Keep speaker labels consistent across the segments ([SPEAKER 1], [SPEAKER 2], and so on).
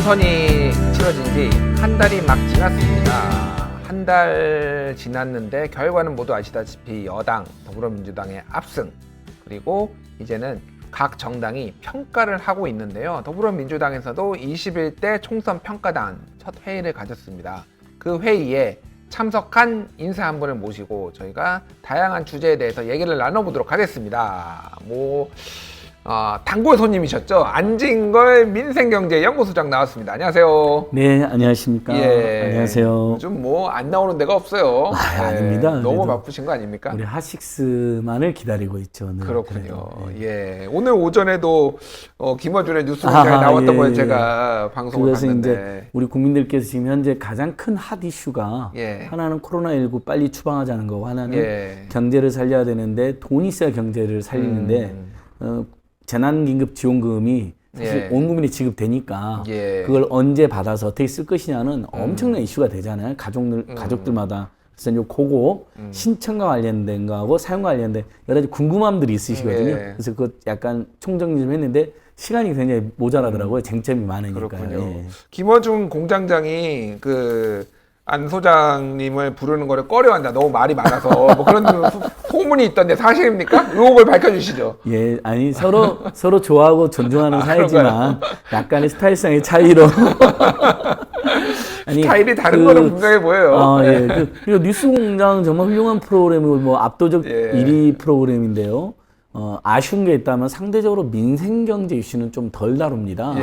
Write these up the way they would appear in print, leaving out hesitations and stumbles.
[SPEAKER 1] 총선이 치러진 지 한 달이 막 지났습니다. 한 달 지났는데 결과는 모두 아시다시피 여당 더불어민주당의 압승, 그리고 이제는 각 정당이 평가를 하고 있는데요. 더불어민주당에서도 21대 총선 평가단 첫 회의를 가졌습니다. 그 회의에 참석한 인사 한 분을 모시고 저희가 다양한 주제에 대해서 얘기를 나눠보도록 하겠습니다. 단골 손님이셨죠? 안진걸 민생경제연구소장 나왔습니다. 안녕하세요.
[SPEAKER 2] 네, 안녕하십니까.
[SPEAKER 1] 예,
[SPEAKER 2] 안녕하세요.
[SPEAKER 1] 요즘 안 나오는 데가 없어요.
[SPEAKER 2] 아닙니다.
[SPEAKER 1] 너무 바쁘신 거 아닙니까?
[SPEAKER 2] 우리 핫식스만을 기다리고 있죠. 늘.
[SPEAKER 1] 그렇군요.
[SPEAKER 2] 네.
[SPEAKER 1] 예, 오늘 오전에도 김어준의 뉴스공장에 나왔던 걸 제가 방송을
[SPEAKER 2] 그래서
[SPEAKER 1] 봤는데,
[SPEAKER 2] 이제 우리 국민들께서 지금 현재 가장 큰 핫 이슈가 하나는 코로나19 빨리 추방하자는 거고, 하나는 경제를 살려야 되는데 돈이 있어야 경제를 살리는데 재난긴급지원금이 사실 온 국민이 지급되니까 그걸 언제 받아서 어떻게 쓸 것이냐는 엄청난 이슈가 되잖아요. 가족들마다. 그래서 그거 신청과 관련된 거하고 사용과 관련된 여러 가지 궁금함들이 있으시거든요. 그래서 그 약간 총정리 좀 했는데 시간이 굉장히 모자라더라고요. 쟁점이 많으니까요.
[SPEAKER 1] 그렇군요. 김어준 공장장이 안 소장님을 부르는 거를 꺼려한다. 너무 말이 많아서 뭐 그런 소문이 있던데 사실입니까? 의혹을 밝혀주시죠.
[SPEAKER 2] 예, 아니 서로 좋아하고 존중하는 사이지만 약간의 스타일상의 차이로
[SPEAKER 1] 아니, 스타일이 다른 거는 분명해 보여요.
[SPEAKER 2] 그리고 뉴스공장 정말 훌륭한 프로그램이고 압도적 1위 프로그램인데요. 아쉬운 게 있다면 상대적으로 민생경제 이슈는 좀 덜 다룹니다.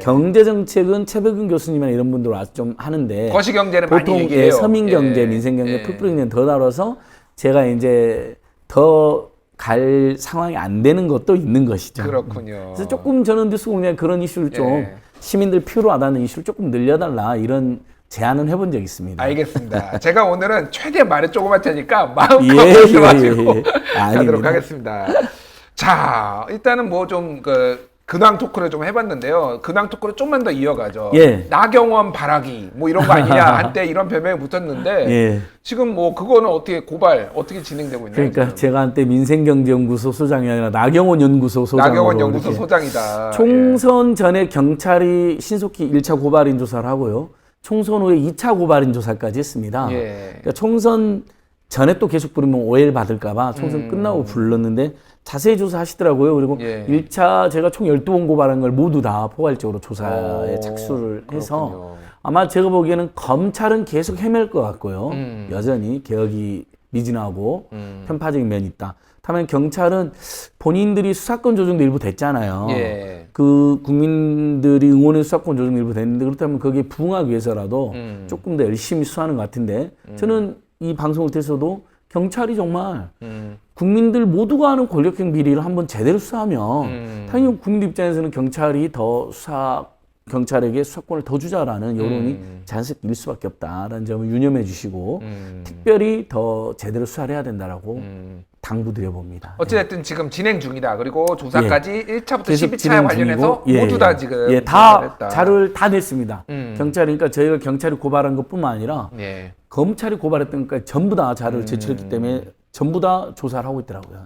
[SPEAKER 2] 경제정책은 최백은 교수님이나 이런 분들 와서 좀 하는데
[SPEAKER 1] 거시경제는
[SPEAKER 2] 보통
[SPEAKER 1] 많이 얘기해요.
[SPEAKER 2] 서민경제, 민생경제 풀뿌리는 더 다뤄서 제가 이제 더 갈 상황이 안 되는 것도 있는 것이죠.
[SPEAKER 1] 그렇군요.
[SPEAKER 2] 그래서 조금 저는 뉴스공장 그런 이슈를 좀 시민들 필요로 와닿는 이슈를 조금 늘려달라 이런 제안은 해본 적이 있습니다.
[SPEAKER 1] 알겠습니다. 제가 오늘은 최대 말이 조그맣 테니까 마음껏 말씀하시고 가도록 하겠습니다. 자, 일단은 근황 토크를 좀 해봤는데요. 근황 토크를 좀만 더 이어가죠. 나경원 바라기 이런 거 아니냐 한때 이런 별명이 붙었는데 지금 그거는 어떻게 진행되고 있나요?
[SPEAKER 2] 그러니까
[SPEAKER 1] 지금?
[SPEAKER 2] 제가 한때 민생경제연구소 소장이 아니라 나경원 연구소 소장으로
[SPEAKER 1] 나경원 연구소 소장이다.
[SPEAKER 2] 총선 전에 경찰이 신속히 1차 고발인 조사를 하고요. 총선 후에 2차 고발인 조사까지 했습니다. 그러니까 총선 전에 또 계속 부르면 오해를 받을까봐 총선 끝나고 불렀는데 자세히 조사하시더라고요. 그리고 1차 제가 총 12번 고발한 걸 모두 다 포괄적으로 조사에 착수를 해서 그렇군요. 아마 제가 보기에는 검찰은 계속 헤맬 것 같고요. 여전히 개혁이 미진하고 편파적인 면이 있다. 다만 경찰은 본인들이 수사권 조정도 일부 됐잖아요. 그 국민들이 응원의 수사권 조정 일부 됐는데 그렇다면 거기에 부응하기 위해서라도 조금 더 열심히 수사하는 것 같은데 저는 이 방송을 통해서도 경찰이 정말 국민들 모두가 아는 권력형 비리를 한번 제대로 수사하면 당연히 국민들 입장에서는 경찰에게 수사권을 더 주자라는 여론이 자연스럽게 일 수밖에 없다라는 점을 유념해 주시고 특별히 더 제대로 수사를 해야 된다라고 당부드려 봅니다.
[SPEAKER 1] 어찌됐든 지금 진행 중이다. 그리고 조사까지 1차부터 12차에 관련해서 모두 다 지금
[SPEAKER 2] 다 자료를 다 냈습니다. 경찰이니까 저희가 경찰이 고발한 것뿐만 아니라 검찰이 고발했던 것까지 전부 다 자료를 제출했기 때문에 전부 다 조사를 하고 있더라고요.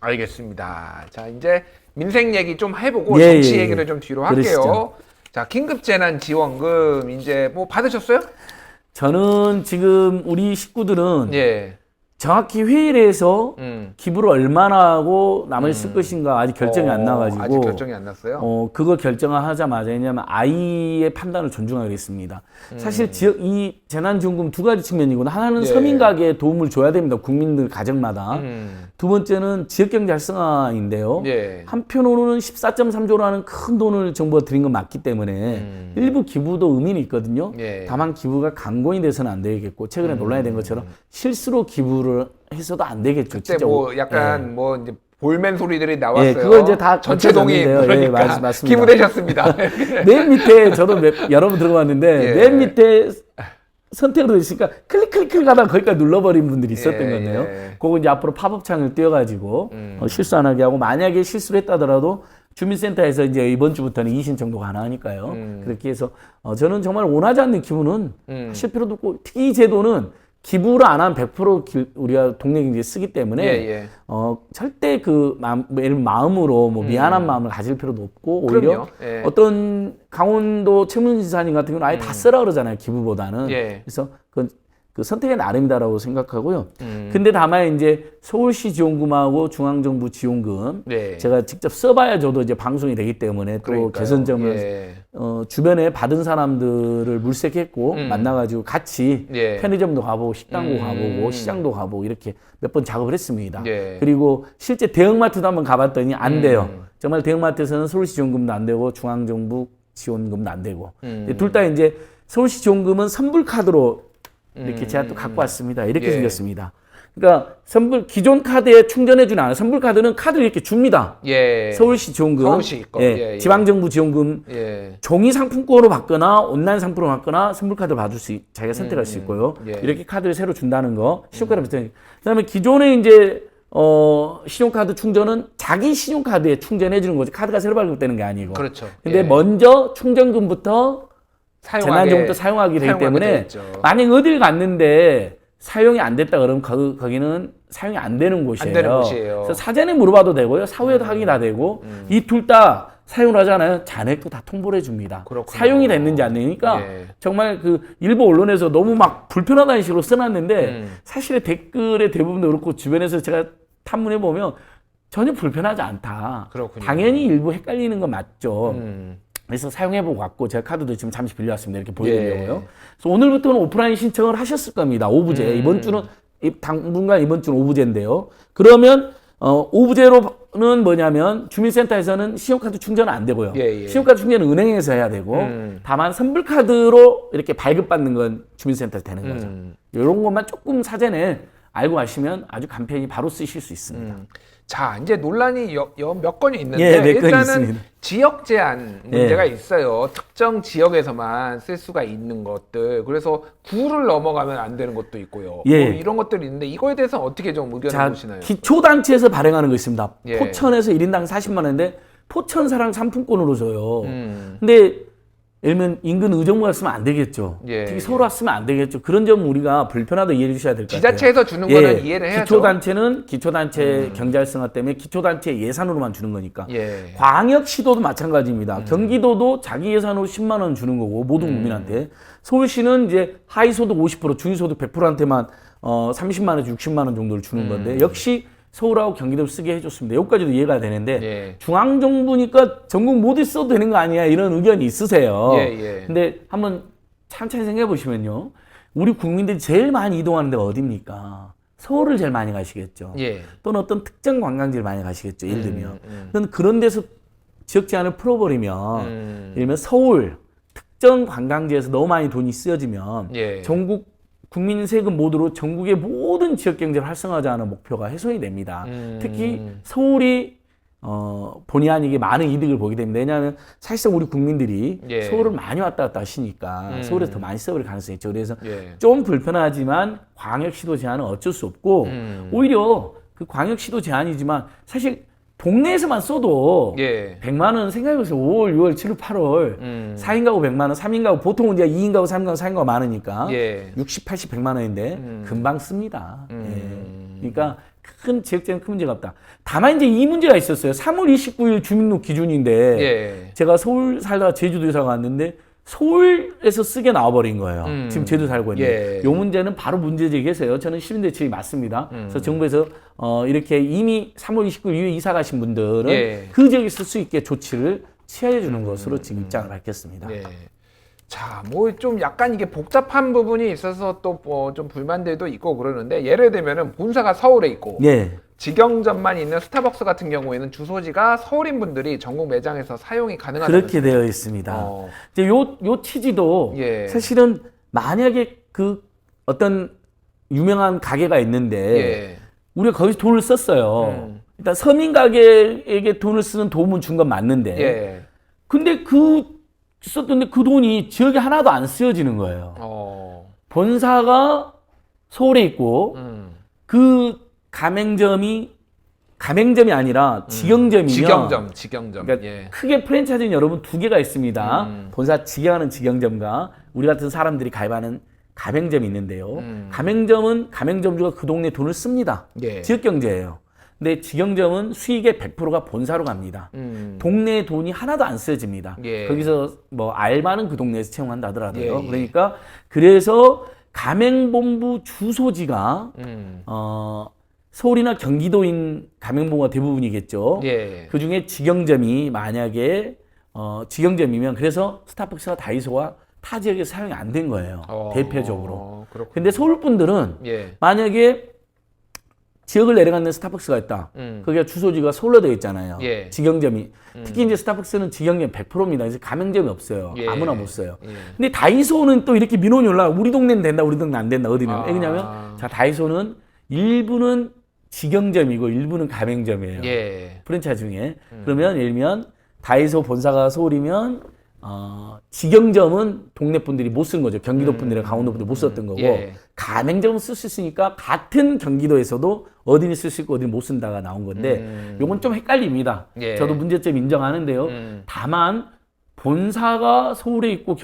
[SPEAKER 1] 알겠습니다. 자, 이제 민생 얘기 좀 해보고 정치 얘기를 좀 뒤로 할게요. 자, 긴급재난지원금 이제 받으셨어요?
[SPEAKER 2] 저는 지금 우리 식구들은 정확히 회의를 해서 기부를 얼마나 하고 나머지 쓸 것인가 아직 결정이 안 나가지고
[SPEAKER 1] 아직 결정이 안 났어요?
[SPEAKER 2] 그거 결정을 하자마자 왜냐면 아이의 판단을 존중하기로 했습니다. 사실 이 재난지원금 두 가지 측면이거든요. 하나는 서민 가게에 도움을 줘야 됩니다. 국민들 가정마다. 두 번째는 지역경제 활성화인데요. 한편으로는 14.3조라는 큰 돈을 정부가 드린 건 맞기 때문에 일부 기부도 의미는 있거든요. 다만 기부가 강권이 돼서는 안 되겠고 최근에 논란이 된 것처럼 실수로 기부를 해서도 안 되겠죠.
[SPEAKER 1] 그때
[SPEAKER 2] 진짜
[SPEAKER 1] 약간 이제 볼멘 소리들이 나왔어요.
[SPEAKER 2] 그거 이제 다
[SPEAKER 1] 전체동의 그러니까
[SPEAKER 2] 맞습니다.
[SPEAKER 1] 기부되셨습니다.
[SPEAKER 2] 맨 밑에 저도 여러 번 들어봤는데 맨 밑에 선택으로 있으니까 클릭 하다가 거기까지 눌러버린 분들이 있었던 거네요. 그거 이제 앞으로 팝업창을 띄워가지고 실수 안 하게 하고 만약에 실수를 했다더라도 주민센터에서 이제 이번 주부터는 이의신청도 가능하니까요. 그렇게 해서 저는 정말 원하지 않는 기부는 하실 필요도 없고 특히 이 제도는 기부를 안 하면 100% 우리가 동네 경제에 쓰기 때문에 절대 그 마음으로 뭐 미안한 마음을 가질 필요도 없고 오히려 어떤 강원도 최문지사님 같은 경우는 아예 다 쓰라 그러잖아요. 기부보다는. 그래서 그 선택의 나름이다라고 생각하고요. 근데 다만 이제 서울시 지원금하고 중앙정부 지원금 제가 직접 써봐야 저도 이제 방송이 되기 때문에 또 그러니까요. 개선점을 주변에 받은 사람들을 물색했고 만나가지고 같이 편의점도 가보고 식당도 가보고 시장도 가보고 이렇게 몇 번 작업을 했습니다. 그리고 실제 대형마트도 한번 가봤더니 안 돼요. 정말 대형마트에서는 서울시 지원금도 안 되고 중앙정부 지원금도 안 되고 둘 다 이제 서울시 지원금은 선불카드로 이렇게 제가 또 갖고 왔습니다. 이렇게 생겼습니다. 그러니까 기존 카드에 충전해주는 않아요. 선불카드는 카드를 이렇게 줍니다. 서울시 지원금,
[SPEAKER 1] 서울시 거.
[SPEAKER 2] 지방정부 지원금, 종이 상품권으로 받거나 온라인 상품으로 받거나 선불카드를 받을 자기가 선택할 수 있고요. 이렇게 카드를 새로 준다는 거, 신용카드 비슷하게. 그다음에 기존에 이제 신용카드 충전은 자기 신용카드에 충전해주는 거지 카드가 새로 발급되는 게 아니고.
[SPEAKER 1] 그렇죠.
[SPEAKER 2] 근데 먼저 충전금부터 재난지원부터 사용하게 되기 때문에 만약 어딜 갔는데 사용이 안 됐다 그러면 거기는 사용이 안 되는 곳이에요. 그래서 사전에 물어봐도 되고요. 사후에도 확인이 다 되고 이 둘 다 사용을 하잖아요. 잔액도 다 통보를 해줍니다.
[SPEAKER 1] 그렇구나.
[SPEAKER 2] 사용이 됐는지 안 되니까 정말 그 일부 언론에서 너무 막 불편하다는 식으로 써놨는데 사실의 댓글의 대부분도 그렇고 주변에서 제가 탐문해 보면 전혀 불편하지 않다.
[SPEAKER 1] 그렇군요.
[SPEAKER 2] 당연히 일부 헷갈리는 건 맞죠. 그래서 사용해보고 왔고 제가 카드도 지금 잠시 빌려왔습니다. 이렇게 보여드리려고요. 그래서 오늘부터는 오프라인 신청을 하셨을 겁니다. 오부제. 이번 주는 당분간 이번 주는 오부제인데요. 그러면 오부제로는 뭐냐면 주민센터에서는 신용카드 충전은 안 되고요. 신용카드 충전은 은행에서 해야 되고 다만 선불카드로 이렇게 발급받는 건 주민센터에서 되는 거죠. 이런 것만 조금 사전에 알고 가시면 아주 간편히 바로 쓰실 수 있습니다.
[SPEAKER 1] 자, 이제 논란이 몇 건이 있는데 일단은 있습니다. 지역 제한 문제가 있어요. 특정 지역에서만 쓸 수가 있는 것들. 그래서 구를 넘어가면 안 되는 것도 있고요. 뭐 이런 것들이 있는데 이거에 대해서 어떻게 좀 의견을 보시나요?
[SPEAKER 2] 기초단체에서 발행하는 거 있습니다. 포천에서 1인당 40만 원인데 포천사랑 상품권으로 줘요. 근데 예를 들면 인근 의정부가 쓰면 안 되겠죠. 특히 서울 왔으면 안 되겠죠. 그런 점 우리가 불편하다 이해해 주셔야 될 것 같아요.
[SPEAKER 1] 지자체에서 주는 거는 이해를 해야죠.
[SPEAKER 2] 기초단체는 기초단체 경제 활성화 때문에 기초단체 예산으로만 주는 거니까. 광역시도도 마찬가지입니다. 경기도도 자기 예산으로 10만 원 주는 거고 모든 국민한테. 서울시는 이제 하위소득 50% 중위소득 100%한테만 30만 원에서 60만 원 정도를 주는 건데 역시 서울하고 경기도 쓰게 해줬습니다. 여기까지도 이해가 되는데 중앙정부니까 전국 모두 써도 되는 거 아니야 이런 의견이 있으세요. 근데 한번 천천히 생각해 보시면요. 우리 국민들이 제일 많이 이동하는 데가 어디입니까? 서울을 제일 많이 가시겠죠. 또는 어떤 특정 관광지를 많이 가시겠죠. 예를 들면. 그런 데서 지역 제한을 풀어버리면 예를 들면 서울 특정 관광지에서 너무 많이 돈이 쓰여지면 전국 국민 세금 모두로 전국의 모든 지역 경제를 활성화하자는 목표가 훼손이 됩니다. 특히 서울이 본의 아니게 많은 이득을 보게 됩니다. 왜냐하면 사실상 우리 국민들이 서울을 많이 왔다 갔다 하시니까 서울에서 더 많이 써버릴 가능성이 있죠. 그래서 좀 불편하지만 광역시도 제한은 어쩔 수 없고 오히려 그 광역시도 제한이지만 사실 동네에서만 써도 100만 원 생각해보세요. 5월, 6월, 7월, 8월 4인 가구 100만 원, 3인 가구 보통은 이제 2인 가구, 3인 가구, 4인 가구 많으니까 60, 80, 100만 원인데 금방 씁니다. 그러니까 큰 지역적인 큰 문제가 없다. 다만 이제 이 문제가 있었어요. 3월 29일 주민등록 기준인데 제가 서울 살다가 제주도 이사 갔는데 서울에서 쓰게 나와버린 거예요. 지금 제주도 살고 있는데. 이 문제는 바로 문제 제기했어요. 저는 시민대책이 맞습니다. 그래서 정부에서 이렇게 이미 3월 29일 이후에 이사 가신 분들은 그 지역에 쓸 수 있게 조치를 취해 주는 것으로 지금 입장을 밝혔습니다.
[SPEAKER 1] 자, 뭐 좀 약간 이게 복잡한 부분이 있어서 또 좀 불만들도 있고 그러는데 예를 들면은 본사가 서울에 있고 직영점만 있는 스타벅스 같은 경우에는 주소지가 서울인 분들이 전국 매장에서 사용이 가능하다는
[SPEAKER 2] 그렇게 되어 있습니다. 이제 요 취지도 사실은 만약에 그 어떤 유명한 가게가 있는데 우리가 거기서 돈을 썼어요. 일단 서민 가게에게 돈을 쓰는 도움은 준 건 맞는데 근데 썼던데 그 돈이 지역에 하나도 안 쓰여지는 거예요. 본사가 서울에 있고 그 가맹점이 아니라 직영점이면
[SPEAKER 1] 직영점.
[SPEAKER 2] 그러니까 크게 프랜차이즈는 여러분 두 개가 있습니다. 본사 직영하는 직영점과 우리 같은 사람들이 가입하는 가맹점이 있는데요. 가맹점은 가맹점주가 그 동네 돈을 씁니다.
[SPEAKER 1] 예.
[SPEAKER 2] 지역경제예요. 근데 직영점은 수익의 100%가 본사로 갑니다. 동네에 돈이 하나도 안 쓰여집니다.
[SPEAKER 1] 예.
[SPEAKER 2] 거기서 뭐 알바는 그 동네에서 채용한다 하더라도요.
[SPEAKER 1] 예, 예.
[SPEAKER 2] 그러니까 그래서 가맹본부 주소지가 서울이나 경기도인 가맹본부가 대부분이겠죠.
[SPEAKER 1] 예.
[SPEAKER 2] 그중에 직영점이 만약에 직영점이면 그래서 스타벅스와 다이소가 타 지역에서 사용이 안 된 거예요. 대표적으로.
[SPEAKER 1] 그렇군요.
[SPEAKER 2] 근데 서울 분들은
[SPEAKER 1] 예.
[SPEAKER 2] 만약에 지역을 내려가는 스타벅스가 있다. 거기가 주소지가 서울로 되어 있잖아요.
[SPEAKER 1] 예.
[SPEAKER 2] 직영점이. 특히 이제 스타벅스는 직영점 100%입니다. 그래서 가맹점이 없어요.
[SPEAKER 1] 예.
[SPEAKER 2] 아무나 못 써요.
[SPEAKER 1] 예.
[SPEAKER 2] 근데 다이소는 또 이렇게 민원이 올라와. 우리 동네는 된다, 우리 동네는 안 된다. 어디는? 왜냐면 자, 다이소는 일부는 직영점이고 일부는 가맹점이에요.
[SPEAKER 1] 예.
[SPEAKER 2] 프랜차이즈 중에. 그러면 예를 들면 다이소 본사가 서울이면 직영점은 동네 분들이 못 쓴 거죠. 경기도 분들이나 강원도 분들이 못 썼던 거고
[SPEAKER 1] 예.
[SPEAKER 2] 가맹점은 쓸 수 있으니까 같은 경기도에서도 어디는 쓸 수 있고 어디는 못 쓴다가 나온 건데 요건 좀 헷갈립니다.
[SPEAKER 1] 예.
[SPEAKER 2] 저도 문제점 인정하는데요. 다만 본사가 서울에 있고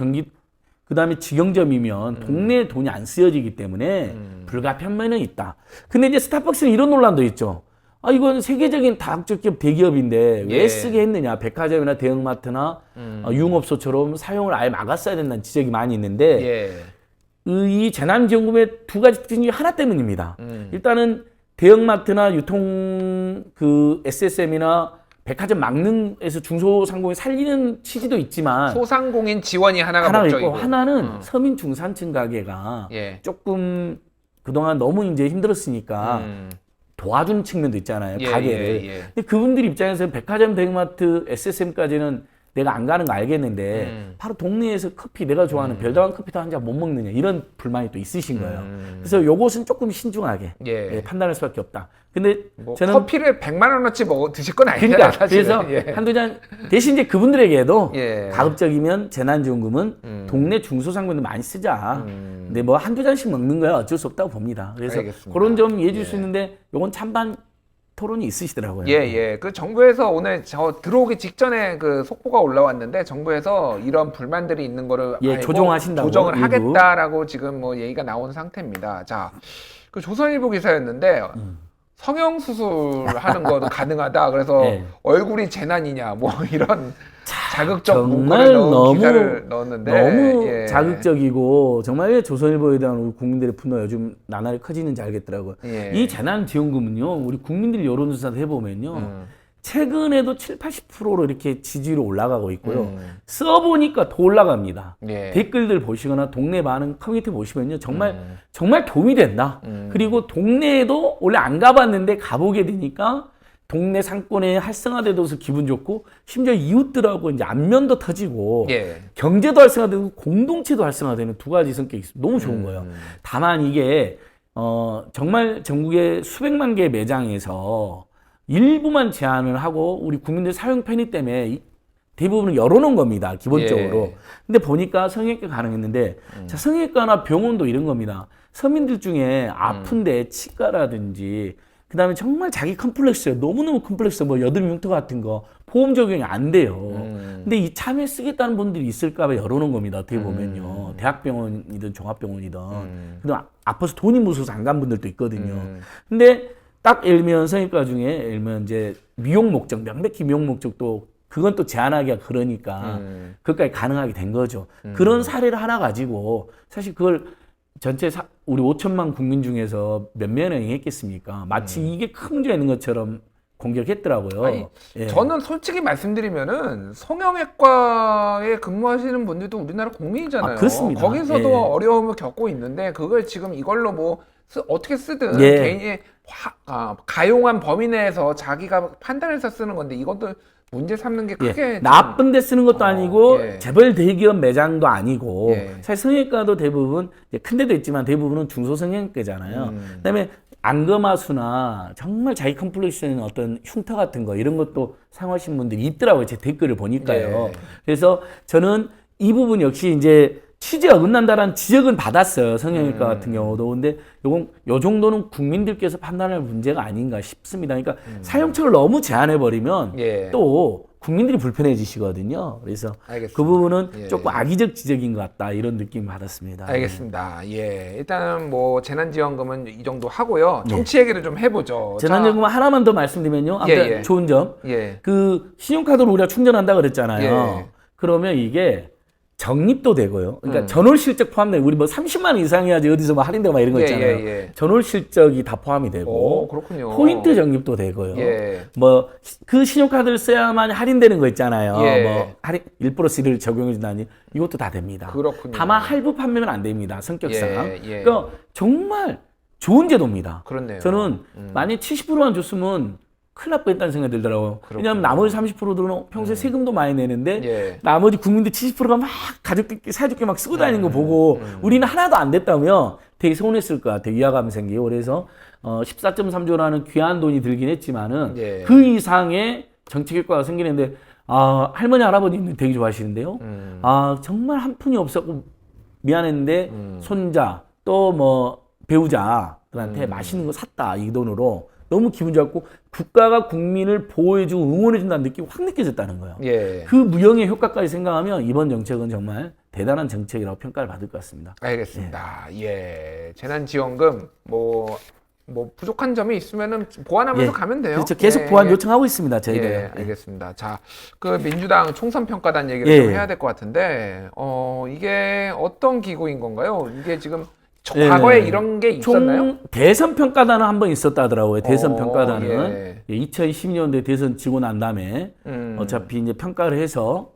[SPEAKER 2] 그다음에 직영점이면 동네에 돈이 안 쓰여지기 때문에 불가피한 면은 있다. 근데 이제 스타벅스는 이런 논란도 있죠. 이건 세계적인 다국적 기업 대기업인데 왜
[SPEAKER 1] 예.
[SPEAKER 2] 쓰게 했느냐. 백화점이나 대형마트나 유흥업소처럼 사용을 아예 막았어야 된다는 지적이 많이 있는데
[SPEAKER 1] 예.
[SPEAKER 2] 이 재난지원금의 두 가지 특징 중에 하나 때문입니다. 일단은 대형마트나 유통 SSM이나 백화점 막는에서 중소상공인 살리는 취지도 있지만
[SPEAKER 1] 소상공인 지원이 하나가 목적이고
[SPEAKER 2] 있고 하나는 서민 중산층 가게가
[SPEAKER 1] 예.
[SPEAKER 2] 조금 그동안 너무 이제 힘들었으니까 도와주는 측면도 있잖아요.
[SPEAKER 1] 예,
[SPEAKER 2] 가게를.
[SPEAKER 1] 예, 예.
[SPEAKER 2] 근데 그분들 입장에서는 백화점, 대형마트, SSM까지는 내가 안 가는 거 알겠는데 바로 동네에서 커피 내가 좋아하는 별다방 커피도 한 잔 못 먹느냐 이런 불만이 또 있으신 거예요. 그래서 요것은 조금 신중하게
[SPEAKER 1] 예.
[SPEAKER 2] 판단할 수밖에 없다. 근데
[SPEAKER 1] 뭐
[SPEAKER 2] 저는
[SPEAKER 1] 커피를 100만 원어치 드실 건 아니잖아요.
[SPEAKER 2] 그러니까
[SPEAKER 1] 사실은.
[SPEAKER 2] 그래서
[SPEAKER 1] 예.
[SPEAKER 2] 한두 잔 대신 이제 그분들에게도
[SPEAKER 1] 예.
[SPEAKER 2] 가급적이면 재난지원금은 동네 중소상공인들 많이 쓰자. 근데 뭐 한두 잔씩 먹는 거야 어쩔 수 없다고 봅니다. 그래서
[SPEAKER 1] 알겠습니다.
[SPEAKER 2] 그런 점 이해해 줄
[SPEAKER 1] 예.
[SPEAKER 2] 수 있는데 요건 찬반 토론이 있으시더라고요.
[SPEAKER 1] 예, 예. 그 정부에서 오늘 저 들어오기 직전에 그 속보가 올라왔는데 정부에서 이런 불만들이 있는 거를
[SPEAKER 2] 예,
[SPEAKER 1] 알고
[SPEAKER 2] 조정하신다고,
[SPEAKER 1] 조정을
[SPEAKER 2] 일부.
[SPEAKER 1] 하겠다라고 지금 뭐 얘기가 나온 상태입니다. 자, 그 조선일보 기사였는데 성형 수술하는 것도 가능하다. 그래서
[SPEAKER 2] 예.
[SPEAKER 1] 얼굴이 재난이냐 뭐 이런 자극적
[SPEAKER 2] 정말
[SPEAKER 1] 문구를 넣은
[SPEAKER 2] 너무
[SPEAKER 1] 기사를 넣었는데
[SPEAKER 2] 너무
[SPEAKER 1] 예.
[SPEAKER 2] 자극적이고 정말 조선일보에 대한 우리 국민들의 분노가 요즘 나날이 커지는지 알겠더라고요.
[SPEAKER 1] 예.
[SPEAKER 2] 이 재난지원금은요, 우리 국민들 여론조사를 해보면요, 최근에도 7, 80%로 이렇게 지지율이 올라가고 있고요. 써보니까 더 올라갑니다.
[SPEAKER 1] 예.
[SPEAKER 2] 댓글들 보시거나 동네 반응 커뮤니티 보시면요, 정말 도움이 된다. 그리고 동네에도 원래 안 가봤는데 가보게 되니까 동네 상권에 활성화돼서 기분 좋고 심지어 이웃들하고 이제 안면도 터지고
[SPEAKER 1] 예.
[SPEAKER 2] 경제도 활성화되고 공동체도 활성화되는 두 가지 성격이 있어요. 너무 좋은 거예요. 다만 이게 정말 전국의 수백만 개의 매장에서 일부만 제한을 하고 우리 국민들 사용 편의 때문에 대부분은 열어놓은 겁니다. 기본적으로.
[SPEAKER 1] 예.
[SPEAKER 2] 근데 보니까 성형외과 가능했는데 자, 성형외과나 병원도 이런 겁니다. 서민들 중에 아픈데 치과라든지 그다음에 정말 자기 컴플렉스예요. 너무너무 컴플렉스 뭐 여드름 흉터 같은 거 보험 적용이 안 돼요. 근데 이 참여 쓰겠다는 분들이 있을까 봐 열어놓은 겁니다. 어떻게 보면요. 대학병원이든 종합병원이든. 그다음 아파서 돈이 무서워서 안 간 분들도 있거든요. 근데 딱 예를 들면 성형외과 중에 예를 들면 이제 미용 목적, 명백히 미용 목적도 그건 또 제한하기가 그러니까 그것까지 가능하게 된 거죠. 그런 사례를 하나 가지고 사실 그걸 전체 우리 5천만 국민 중에서 몇 명이 했겠습니까? 마치 이게 큰 문제가 있는 것처럼 공격했더라고요.
[SPEAKER 1] 아니,
[SPEAKER 2] 예.
[SPEAKER 1] 저는 솔직히 말씀드리면은 성형외과에 근무하시는 분들도 우리나라 국민이잖아요.
[SPEAKER 2] 그렇습니다.
[SPEAKER 1] 거기서도
[SPEAKER 2] 예.
[SPEAKER 1] 어려움을 겪고 있는데 그걸 지금 이걸로 뭐 어떻게 쓰든
[SPEAKER 2] 예.
[SPEAKER 1] 개인이 가용한 범위 내에서 자기가 판단해서 쓰는 건데 이것도 문제 삼는 게 크게
[SPEAKER 2] 예.
[SPEAKER 1] 좀-
[SPEAKER 2] 나쁜 데 쓰는 것도 아니고
[SPEAKER 1] 예.
[SPEAKER 2] 재벌 대기업 매장도 아니고
[SPEAKER 1] 예.
[SPEAKER 2] 사실 성형외과도 대부분 이제 큰 데도 있지만 대부분은 중소성형외과잖아요. 그다음에 안검하수나 정말 자기 컴플렉스는 어떤 흉터 같은 거 이런 것도 사용하신 분들이 있더라고요. 제 댓글을 보니까요.
[SPEAKER 1] 예.
[SPEAKER 2] 그래서 저는 이 부분 역시 이제 취지에 어긋난다라는 지적은 받았어요. 성형외과 같은 경우도. 근데 요 정도는 국민들께서 판단할 문제가 아닌가 싶습니다. 그러니까 사용처를 너무 제한해버리면
[SPEAKER 1] 예.
[SPEAKER 2] 또 국민들이 불편해지시거든요. 그래서
[SPEAKER 1] 알겠습니다.
[SPEAKER 2] 그 부분은
[SPEAKER 1] 예.
[SPEAKER 2] 조금 악의적 지적인 것 같다 이런 느낌 받았습니다.
[SPEAKER 1] 알겠습니다. 예, 일단은 뭐 재난지원금은 이 정도 하고요. 정치 얘기를 좀 해보죠.
[SPEAKER 2] 재난지원금 하나만 더 말씀드리면요. 아무튼
[SPEAKER 1] 예.
[SPEAKER 2] 좋은 점.
[SPEAKER 1] 예.
[SPEAKER 2] 그 신용카드로 우리가 충전한다 그랬잖아요.
[SPEAKER 1] 예.
[SPEAKER 2] 그러면 이게 적립도 되고요. 그러니까
[SPEAKER 1] 음.
[SPEAKER 2] 전월 실적 포함되고 우리 뭐 30만 원 이상이야지 어디서 뭐 할인되고 막 이런 거 있잖아요.
[SPEAKER 1] 예.
[SPEAKER 2] 전월 실적이 다 포함이 되고
[SPEAKER 1] 오, 그렇군요.
[SPEAKER 2] 포인트 적립도 되고요.
[SPEAKER 1] 예.
[SPEAKER 2] 뭐 그 신용카드를 써야만 할인되는 거 있잖아요.
[SPEAKER 1] 예.
[SPEAKER 2] 뭐 할인 1%를 적용해 준다니 이것도 다 됩니다.
[SPEAKER 1] 그렇군요.
[SPEAKER 2] 다만 할부 판매는 안 됩니다. 성격상.
[SPEAKER 1] 예.
[SPEAKER 2] 그러니까 정말 좋은 제도입니다.
[SPEAKER 1] 그렇네요.
[SPEAKER 2] 저는 만약 70%만 줬으면 큰일 날 뻔했다는 생각이 들더라고요.
[SPEAKER 1] 그렇군요.
[SPEAKER 2] 왜냐하면 나머지 30%들은 평소에 세금도 많이 내는데
[SPEAKER 1] 예.
[SPEAKER 2] 나머지 국민들 70%가 막 가족들끼리 사이좋게 막 쓰고 다니는 거 보고 우리는 하나도 안 됐다면 되게 서운했을 것 같아요. 위화감이 생기고. 그래서 14.3조라는 귀한 돈이 들긴 했지만은
[SPEAKER 1] 예.
[SPEAKER 2] 그 이상의 정책 효과가 생기는데 할머니 할아버지는 되게 좋아하시는데요. 정말 한 푼이 없었고 미안했는데 손자 또 뭐 배우자들한테 맛있는 거 샀다 이 돈으로 너무 기분 좋았고 국가가 국민을 보호해주고 응원해준다는 느낌이 확 느껴졌다는 거예요.
[SPEAKER 1] 예.
[SPEAKER 2] 그 무형의 효과까지 생각하면 이번 정책은 정말 대단한 정책이라고 평가를 받을 것 같습니다.
[SPEAKER 1] 알겠습니다. 예. 재난지원금 뭐 부족한 점이 있으면은 보완하면서 가면 돼요.
[SPEAKER 2] 그렇죠. 계속 보완 요청하고 있습니다. 저희가.
[SPEAKER 1] 예, 알겠습니다. 자, 그 민주당 총선평가단 얘기를 좀 해야 될 것 같은데, 이게 어떤 기구인 건가요? 이게 지금 과거에 이런 게 있었나요?
[SPEAKER 2] 대선 평가단은 한 번 있었다 하더라고요. 대선 평가단은
[SPEAKER 1] 예.
[SPEAKER 2] 2012년도에 대선 지고 난 다음에 어차피 이제 평가를 해서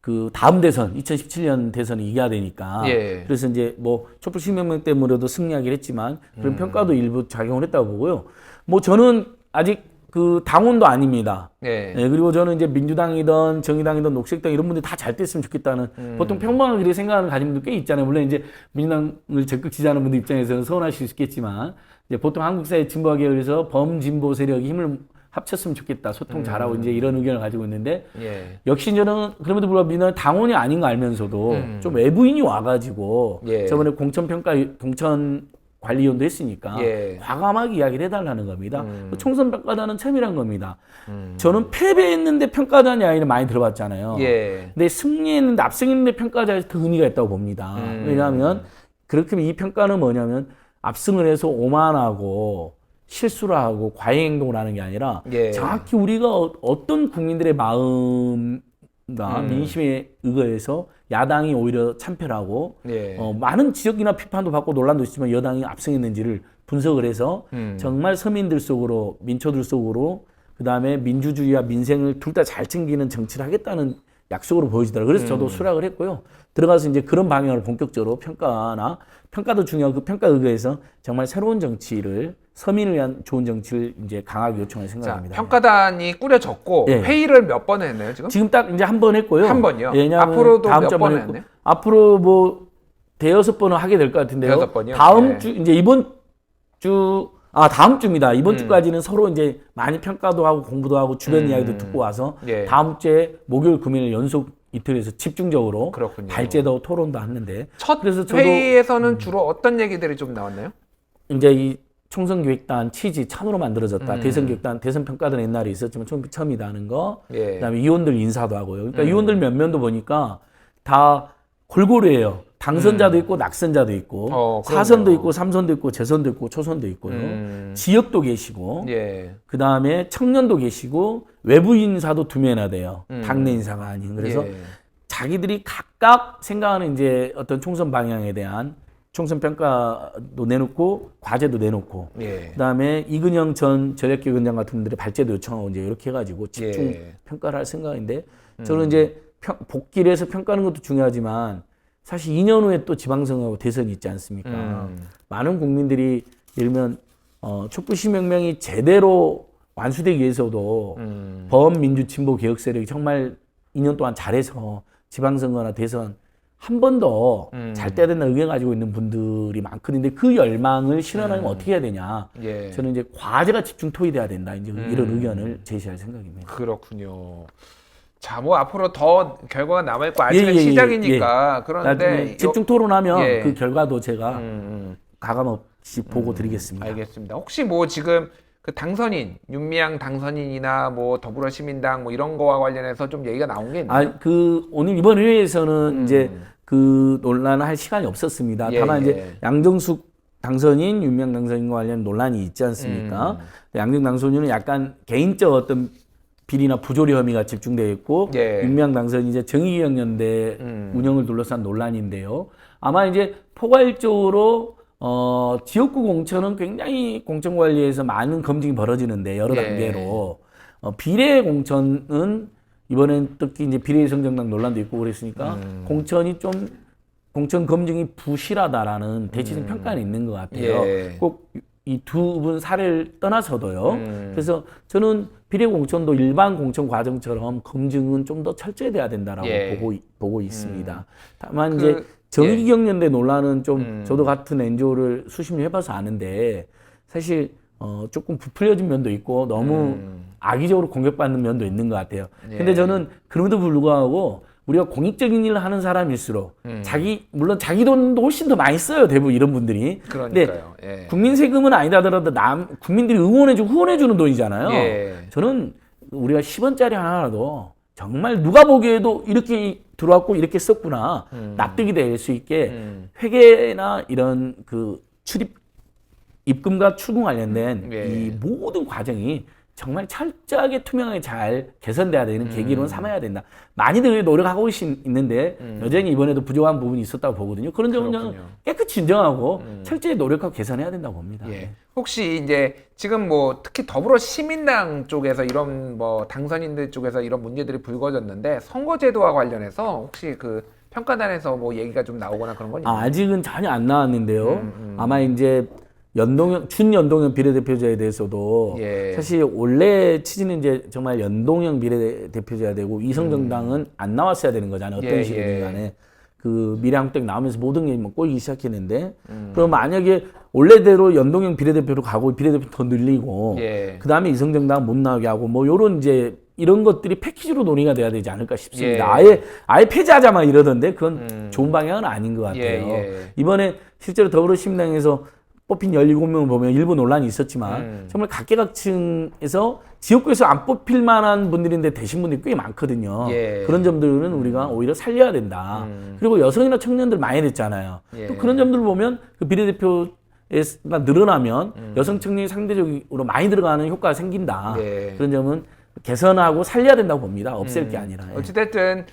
[SPEAKER 2] 그 다음 대선 2017년 대선을 이겨야 되니까
[SPEAKER 1] 예.
[SPEAKER 2] 그래서 이제 뭐 촛불 시민혁명 때문에도 승리하긴 했지만 그런 평가도 일부 작용을 했다고 보고요. 뭐 저는 아직 그 당원도 아닙니다.
[SPEAKER 1] 예.
[SPEAKER 2] 네, 그리고 저는 이제 민주당이든 정의당이든 녹색당 이런 분들이 다 잘 됐으면 좋겠다는 보통 평범하게 그렇게 생각하는 가진 분들 꽤 있잖아요. 물론 이제 민주당을 적극 지지하는 분들 입장에서는 서운하실 수 있겠지만 이제 보통 한국 사회 진보화 계열에서 범진보 세력이 힘을 합쳤으면 좋겠다. 소통 잘하고 이제 이런 의견을 가지고 있는데
[SPEAKER 1] 예.
[SPEAKER 2] 역시 저는 그럼에도 불구하고 민주당 당원이 아닌 거 알면서도 좀 외부인이 와가지고
[SPEAKER 1] 예.
[SPEAKER 2] 저번에 공천 관리위원도 했으니까
[SPEAKER 1] 예.
[SPEAKER 2] 과감하게 이야기를 해달라는 겁니다. 총선 평가단은 처음이란 겁니다. 저는 패배했는데 평가단이 아니라 많이 들어봤잖아요.
[SPEAKER 1] 예.
[SPEAKER 2] 근데 승리했는데 압승했는데 평가단이 더 의미가 있다고 봅니다. 왜냐하면 그렇게 이 평가는 뭐냐면 압승을 해서 오만하고 실수를 하고 과잉 행동을 하는 게 아니라
[SPEAKER 1] 예.
[SPEAKER 2] 정확히 우리가 어떤 국민들의 마음과 민심에 의거해서 야당이 오히려 참패를 하고
[SPEAKER 1] 예.
[SPEAKER 2] 많은 지적이나 비판도 받고 논란도 있지만 여당이 압승했는지를 분석을 해서 정말 서민들 속으로 민초들 속으로 그다음에 민주주의와 민생을 둘 다 잘 챙기는 정치를 하겠다는 약속으로 보여지더라고요. 그래서 저도 수락을 했고요. 들어가서 이제 그런 방향으로 본격적으로 평가도 중요하고 그 평가 의거해서 정말 새로운 정치를 서민을 위한 좋은 정치를 이제 강하게 요청할 생각입니다.
[SPEAKER 1] 자, 평가단이 꾸려졌고
[SPEAKER 2] 예.
[SPEAKER 1] 회의를 몇 번 했나요, 지금?
[SPEAKER 2] 지금 딱 이제 한 번 했고요.
[SPEAKER 1] 한 번이요?
[SPEAKER 2] 왜냐하면
[SPEAKER 1] 앞으로도
[SPEAKER 2] 다음
[SPEAKER 1] 몇
[SPEAKER 2] 주
[SPEAKER 1] 번
[SPEAKER 2] 한번 했고
[SPEAKER 1] 했네요?
[SPEAKER 2] 앞으로 뭐 대여섯 번은 하게 될 것 같은데요.
[SPEAKER 1] 대여섯 번이요?
[SPEAKER 2] 다음
[SPEAKER 1] 예.
[SPEAKER 2] 주 이제 다음 주입니다. 이번 주까지는 서로 이제 많이 평가도 하고 공부도 하고 주변 이야기도 듣고 와서
[SPEAKER 1] 예.
[SPEAKER 2] 다음 주에 목요일 금요일 연속 이틀에서 집중적으로
[SPEAKER 1] 그렇군요.
[SPEAKER 2] 발제도 토론도 하는데
[SPEAKER 1] 첫
[SPEAKER 2] 그래서 저도
[SPEAKER 1] 회의에서는 주로 어떤 얘기들이 좀 나왔나요?
[SPEAKER 2] 이제 이 총선기획단 취지 천으로 만들어졌다. 대선기획단, 대선평가단 옛날에 있었지만 처음이다 하는 거.
[SPEAKER 1] 예.
[SPEAKER 2] 그다음에 의원들 인사도 하고요. 그러니까 의원들 몇 면도 보니까 다 골고루 해요. 당선자도 있고 낙선자도 있고
[SPEAKER 1] 그럼요.
[SPEAKER 2] 사선도 있고 삼선도 있고 재선도 있고 초선도 있고요. 지역도 계시고
[SPEAKER 1] 예.
[SPEAKER 2] 그다음에 청년도 계시고 외부 인사도 2명이나 돼요. 당내 인사가 아닌. 그래서
[SPEAKER 1] 예.
[SPEAKER 2] 자기들이 각각 생각하는 이제 어떤 총선 방향에 대한 총선 평가도 내놓고 과제도 내놓고
[SPEAKER 1] 예.
[SPEAKER 2] 그다음에 이근영 전 전략기획원장 같은 분들의 발제도 요청하고 이제 이렇게 해가지고 집중
[SPEAKER 1] 예.
[SPEAKER 2] 평가를 할 생각인데 저는 이제 복귀를 해서 평가하는 것도 중요하지만 사실 2년 후에 또 지방선거하고 대선이 있지 않습니까? 많은 국민들이 예를 들면 촛불시민혁명이 제대로 완수되기 위해서도 범민주 진보 개혁 세력이 정말 2년 동안 잘해서 지방선거나 대선 한 번 더 잘 돼야 된다 의견 가지고 있는 분들이 많거든요. 그 열망을 실현하려면 어떻게 해야 되냐?
[SPEAKER 1] 예.
[SPEAKER 2] 저는 이제 과제가 집중 토의돼야 된다. 이제 이런 의견을 제시할 생각입니다.
[SPEAKER 1] 그렇군요. 자, 뭐 앞으로 더 결과가 남아있고 아직은 시작이니까 그런데
[SPEAKER 2] 집중 토론하면
[SPEAKER 1] 예.
[SPEAKER 2] 그 결과도 제가 가감 없이 보고 드리겠습니다.
[SPEAKER 1] 알겠습니다. 혹시 뭐 지금 그 당선인, 윤미향 당선인이나 뭐 더불어시민당 뭐 이런 거와 관련해서 좀 얘기가 나온 게 있나요?
[SPEAKER 2] 오늘 이번 회의에서는 이제 그 논란을 할 시간이 없었습니다. 다만 이제 양정숙 당선인, 윤미향 당선인과 관련 논란이 있지 않습니까? 양정숙 당선인은 약간 개인적 어떤 비리나 부조리 혐의가 집중되어 있고, 윤미향 당선인 이제 정의기억연대 운영을 둘러싼 논란인데요. 아마 이제 포괄적으로 지역구 공천은 굉장히 공천 관리에서 많은 검증이 벌어지는데 여러 단계로 비례 공천은 이번엔 특히 이제 비례성정당 논란도 있고 그랬으니까 공천이 좀 공천 검증이 부실하다라는 대체적 평가는 있는 것 같아요. 꼭 이 두 분 사례를 떠나서도요. 그래서 저는 비례 공천도 일반 공천 과정처럼 검증은 좀 더 철저해야 된다라고 보고 있습니다. 다만 이제 정의기억연대 논란은 좀 저도 같은 NGO를 수십 년 해봐서 아는데 사실 조금 부풀려진 면도 있고 너무 악의적으로 공격받는 면도 있는 것 같아요. 근데 저는 그럼에도 불구하고 우리가 공익적인 일을 하는 사람일수록 물론 자기 돈도 훨씬 더 많이 써요, 대부분 이런 분들이.
[SPEAKER 1] 그러니까요.
[SPEAKER 2] 근데 국민 세금은 아니다 하더라도 국민들이 응원해주고 후원해주는 돈이잖아요. 저는 우리가 10원짜리 하나라도 정말 누가 보기에도 이렇게 들어왔고 이렇게 썼구나 납득이 될 수 있게 회계나 이런 그 입금과 출금 관련된 이 모든 과정이 정말 철저하게 투명하게 잘 개선돼야 되는 계기로 삼아야 된다. 많이들 노력하고 있는데 여전히 이번에도 부족한 부분이 있었다고 보거든요. 그런 점은 저는 깨끗이 인정하고 철저히 노력하고 개선해야 된다고 봅니다.
[SPEAKER 1] 혹시 이제 지금 뭐 특히 더불어시민당 쪽에서 이런 뭐 당선인들 쪽에서 이런 문제들이 불거졌는데 선거제도와 관련해서 혹시 그 평가단에서 뭐 얘기가 좀 나오거나 그런 건 있나요?
[SPEAKER 2] 아직은 전혀 안 나왔는데요. 아마 이제 준연동형 비례대표제에 대해서도 사실 원래 취지는 이제 정말 연동형 비례대표제가 되고 이성정당은 안 나왔어야 되는 거잖아요. 어떤 식이든 간에. 그 미래한국당 나오면서 모든 게 뭐 꼬이기 시작했는데 그럼 만약에 원래대로 연동형 비례대표로 가고 비례대표 더 늘리고 그 다음에 이성정당 못 나오게 하고 뭐 요런 이제 이런 것들이 패키지로 논의가 돼야 되지 않을까 싶습니다. 아예 폐지하자만 이러던데 그건 좋은 방향은 아닌 것 같아요. 이번에 실제로 더불어시민당에서 뽑힌 17명을 보면 일부 논란이 있었지만 정말 각계각층에서 지역구에서 안 뽑힐 만한 분들인데 되신 분들이 꽤 많거든요. 그런 점들은 우리가 오히려 살려야 된다. 그리고 여성이나 청년들 많이 됐잖아요. 또 그런 점들을 보면 그 비례대표가 늘어나면 여성 청년이 상대적으로 많이 들어가는 효과가 생긴다. 그런 점은 개선하고 살려야 된다고 봅니다. 없앨 게 아니라.
[SPEAKER 1] 어찌됐든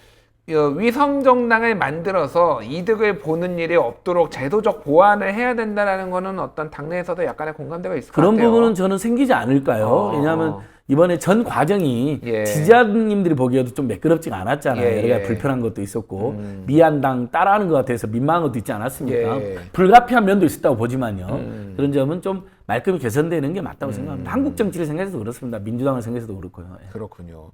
[SPEAKER 1] 위성 정당을 만들어서 이득을 보는 일이 없도록 제도적 보완을 해야 된다는 거는 어떤 당내에서도 약간의 공감대가 있을 것 같아요.
[SPEAKER 2] 그런 부분은 저는 생기지 않을까요? 왜냐하면 이번에 전 과정이 지지자님들이 보기에도 좀 매끄럽지가 않았잖아요. 여러 가지 불편한 것도 있었고 미안당 따라하는 것 같아서 민망한 것도 있지 않았습니까? 불가피한 면도 있었다고 보지만요. 그런 점은 좀 말끔히 개선되는 게 맞다고 생각합니다. 한국 정치를 생각해서도 그렇습니다. 민주당을 생각해서도 그렇고요.
[SPEAKER 1] 그렇군요.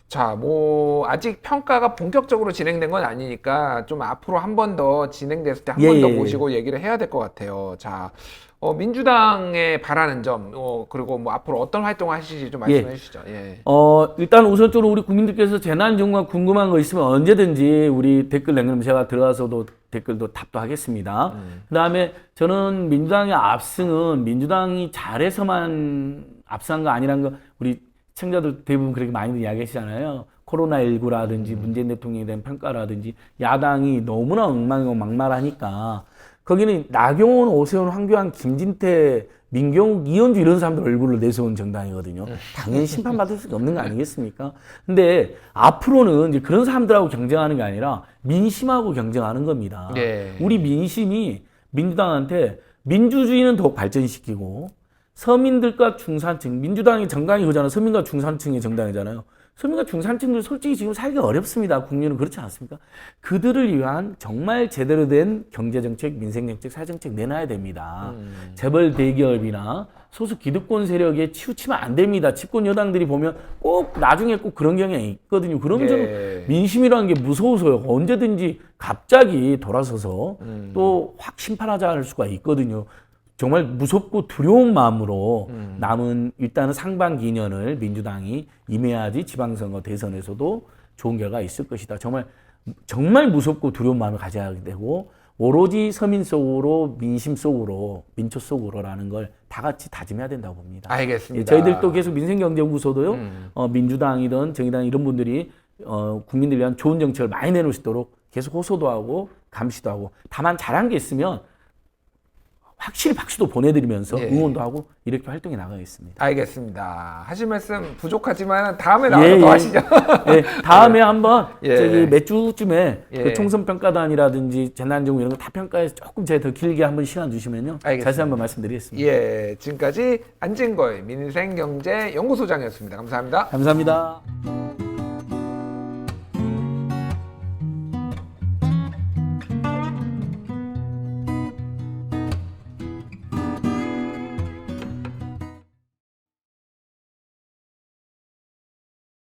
[SPEAKER 1] 자, 뭐 아직 평가가 본격적으로 진행된 건 아니니까 좀 앞으로 한 번 더 진행됐을 때 한 번 더 모시고 얘기를 해야 될 것 같아요. 자, 민주당에 바라는 점, 그리고 뭐 앞으로 어떤 활동을 하실지 좀 말씀해 주시죠.
[SPEAKER 2] 일단 우선적으로 우리 국민들께서 재난정과 궁금한 거 있으면 언제든지 우리 댓글 남기면 제가 들어가서도 댓글도 답도 하겠습니다. 그 다음에 저는 민주당의 압승은 민주당이 잘해서만 압승한 거 아니라는 거 우리 시청자들 대부분 그렇게 많이들 이야기하시잖아요. 코로나19라든지 문재인 대통령에 대한 평가라든지 야당이 너무나 엉망이고 막말하니까 거기는 나경원, 오세훈, 황교안, 김진태, 민경욱, 이현주 이런 사람들 얼굴을 내세운 정당이거든요. 당연히 심판받을 수 없는 거 아니겠습니까? 근데 앞으로는 이제 그런 사람들하고 경쟁하는 게 아니라 민심하고 경쟁하는 겁니다. 우리 민심이 민주당한테 민주주의는 더욱 발전시키고 서민들과 중산층, 민주당이 정당이 그잖아요. 서민과 중산층의 정당이잖아요. 서민과 중산층들 솔직히 지금 살기가 어렵습니다. 국민은 그렇지 않습니까? 그들을 위한 정말 제대로 된 경제정책, 민생정책, 사회정책 내놔야 됩니다. 재벌 대기업이나 소수 기득권 세력에 치우치면 안 됩니다. 집권 여당들이 보면 꼭 나중에 꼭 그런 경향이 있거든요. 그러면 저는 민심이라는 게 무서워서요. 언제든지 갑자기 돌아서서 또 확 심판하자 할 수가 있거든요. 정말 무섭고 두려운 마음으로 남은 일단은 상반기 2년을 민주당이 임해야지 지방선거 대선에서도 좋은 결과가 있을 것이다. 정말 무섭고 두려운 마음을 가져야 되고 오로지 서민 속으로 민심 속으로 민초 속으로라는 걸 다 같이 다짐해야 된다고 봅니다.
[SPEAKER 1] 알겠습니다.
[SPEAKER 2] 예, 저희들도 계속 민생경제연구소도요. 민주당이든 정의당 이런 분들이 국민들 위한 좋은 정책을 많이 내놓을 수 있도록 계속 호소도 하고 감시도 하고 다만 잘한 게 있으면 확실히 박수도 보내드리면서
[SPEAKER 1] 예.
[SPEAKER 2] 응원도 하고 이렇게 활동해 나가겠습니다.
[SPEAKER 1] 알겠습니다. 하실 말씀 부족하지만 다음에 나와서 더 하시죠.
[SPEAKER 2] 예, 다음에 한번
[SPEAKER 1] 예.
[SPEAKER 2] 저기 몇 주쯤에
[SPEAKER 1] 예.
[SPEAKER 2] 그 총선 평가단이라든지 재난지원금 이런 거 다 평가해서 조금 제가 더 길게 한번 시간 주시면요.
[SPEAKER 1] 알겠습니다.
[SPEAKER 2] 자세히 한번 말씀드리겠습니다.
[SPEAKER 1] 예, 지금까지 안진걸 민생경제연구소장이었습니다. 감사합니다.
[SPEAKER 2] 감사합니다.